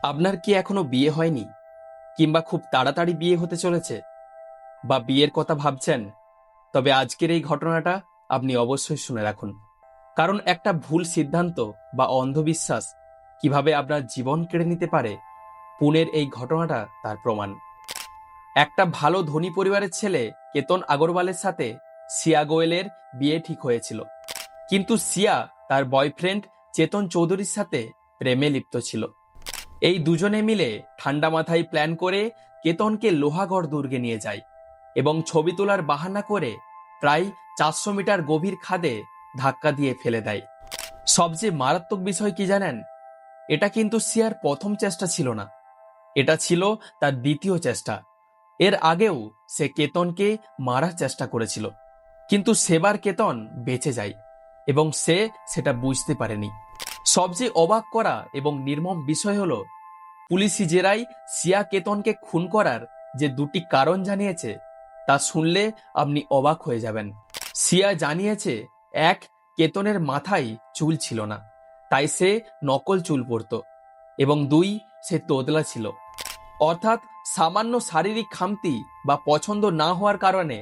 আপনার কি এখনো বিয়ে হয়নি, কিংবা খুব তাড়াতাড়ি বিয়ে হতে চলেছে, বা বিয়ের কথা ভাবছেন? তবে আজকের এই ঘটনাটা আপনি অবশ্যই শুনে রাখুন। কারণ একটা ভুল সিদ্ধান্ত বা অন্ধবিশ্বাস কিভাবে আপনার জীবন কেড়ে নিতে পারে, পুনের এই ঘটনাটা তার প্রমাণ। একটা ভালো ধনী পরিবারের ছেলে কেতন আগরওয়ালের সাথে সিয়া গোয়েলের বিয়ে ঠিক হয়েছিল। কিন্তু সিয়া তার বয়ফ্রেন্ড চেতন চৌধুরীর সাথে প্রেমে লিপ্ত ছিল। এই দুজনে মিলে ঠান্ডা মাথায় প্ল্যান করে কেতনকে লোহাগড় দুর্গে নিয়ে যায় এবং ছবি তোলার বাহানা করে প্রায় 400 মিটার গভীর খাদে ধাক্কা দিয়ে ফেলে দেয়। সবচেয়ে মারাত্মক বিষয় কি জানেন? এটা কিন্তু সিয়ার প্রথম চেষ্টা ছিল না, এটা ছিল তার দ্বিতীয় চেষ্টা। এর আগেও সে কেতনকে মারার চেষ্টা করেছিল, কিন্তু সেবার কেতন বেঁচে যায় এবং সে সেটা বুঝতে পারেনি। সবচেয়ে অবাক করা এবং নির্মম বিষয় হলো, পুলিশি জেরায় সিয়া কেতনকে খুন করার যে দুটি কারণ জানিয়েছে, তা শুনলে আপনি অবাক হয়ে যাবেন। সিয়া জানিয়েছে, এক, কেতনের মাথায় চুল ছিল না, তাই সে নকল চুল পরত, এবং দুই, সে তোতলা ছিল। অর্থাৎ সামান্য শারীরিক খামতি বা পছন্দ না হওয়ার কারণে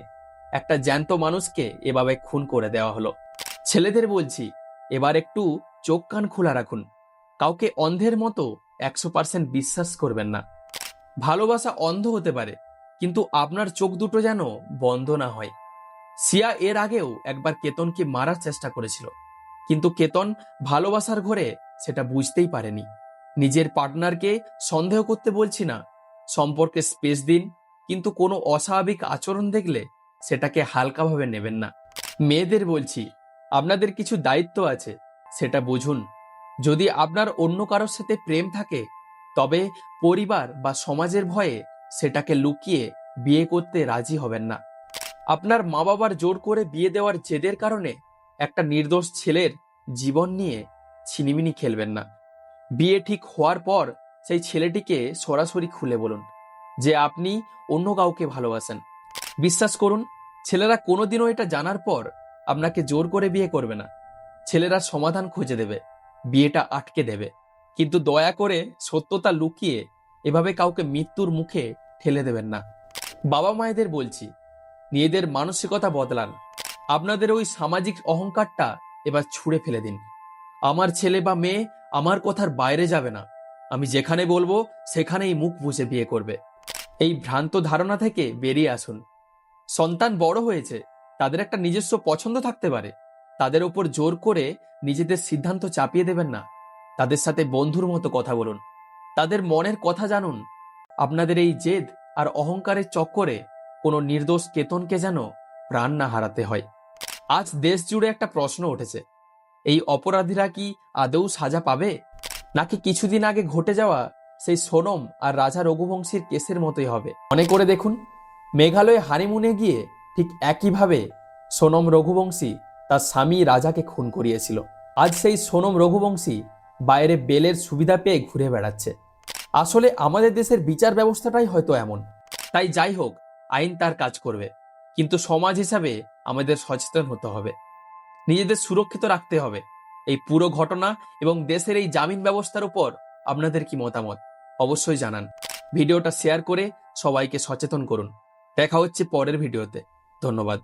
একটা জ্যান্ত মানুষকে এভাবে খুন করে দেওয়া হলো। ছেলেদের বলছি, এবার একটু চোখ কান খোলা রাখুন। কাউকে অন্ধের মতো 100% বিশ্বাস করবেন না। ভালোবাসা অন্ধ হতে পারে, কিন্তু আপনার চোখ দুটো যেন বন্ধ না হয়। সিয়া এর আগেও একবার কেতনকে মারার চেষ্টা করেছিল, কিন্তু কেতন ভালোবাসার ঘরে সেটা বুঝতেই পারেনি। নিজের পার্টনারকে সন্দেহ করতে বলছি না, সম্পর্কে স্পেস দিন, কিন্তু কোনো অস্বাভাবিক আচরণ দেখলে সেটাকে হালকাভাবে নেবেন না। মেয়েদের বলছি, আপনাদের কিছু দায়িত্ব আছে, সেটা বুঝুন। যদি আপনার অন্য কারোর সাথে প্রেম থাকে, তবে পরিবার বা সমাজের ভয়ে সেটাকে লুকিয়ে বিয়ে করতে রাজি হবেন না। আপনার মা বাবার জোর করে বিয়ে দেওয়ার জেদের কারণে একটা নির্দোষ ছেলের জীবন নিয়ে ছিনিমিনি খেলবেন না। বিয়ে ঠিক হওয়ার পর সেই ছেলেটিকে সরাসরি খুলে বলুন যে আপনি অন্য কাউকে ভালোবাসেন। বিশ্বাস করুন, ছেলেরা কোনোদিনও এটা জানার পর আপনাকে জোর করে বিয়ে করবে না। ছেলেরা সমাধান খুঁজে দেবে, বিয়েটা আটকে দেবে, কিন্তু দয়া করে সত্যতা লুকিয়ে এভাবে কাউকে মৃত্যুর মুখে ঠেলে দেবেন না। বাবা মায়েদের বলছি, নিজেদের মানসিকতা বদলান। আপনাদের ওই সামাজিক অহংকারটা এবার ছুঁড়ে ফেলে দিন। আমার ছেলে বা মেয়ে আমার কথার বাইরে যাবে না, আমি যেখানে বলবো সেখানেই মুখ বুজে বিয়ে করবে। এই ভ্রান্ত ধারণা থেকে বেরিয়ে আসুন। সন্তান বড় হয়েছে, তাদের একটা নিজস্ব পছন্দ থাকতে পারে। তাদের উপর জোর করে নিজেদের সিদ্ধান্ত চাপিয়ে দেবেন না। তাদের সাথে বন্ধুর মতো কথা বলুন, তাদের মনের কথা জানুন। আপনাদের এই জেদ আর অহংকারের চক্করে কোনো নির্দোষ কেতনকে যেন প্রাণ না হারাতে হয়। আজ দেশ জুড়ে একটা প্রশ্ন উঠেছে, এই অপরাধীরা কি আদৌ সাজা পাবে, নাকি কিছুদিন আগে ঘটে যাওয়া সেই সোনম আর রাজা রঘুবংশীর কেসের মতোই হবে? মনে করে দেখুন, মেঘালয়ে হানিমুনে গিয়ে ঠিক একইভাবে সোনম রঘুবংশী তার স্বামী রাজাকে খুন করিয়েছিল। আজ সেই সোনম রঘুবংশী বাইরে বেলের সুবিধা পেয়ে ঘুরে বেড়াচ্ছে। আসলে আমাদের দেশের বিচার ব্যবস্থাটাই হয়তো এমন। তাই যাই হোক, আইন তার কাজ করবে, কিন্তু সমাজ হিসাবে আমাদের সচেতন হতে হবে, নিজেদের সুরক্ষিত রাখতে হবে। এই পুরো ঘটনা এবং দেশের এই জামিন ব্যবস্থার উপর আপনাদের কি মতামত অবশ্যই জানান। ভিডিওটা শেয়ার করে সবাইকে সচেতন করুন। দেখা হচ্ছে পরের ভিডিওতে। ধন্যবাদ।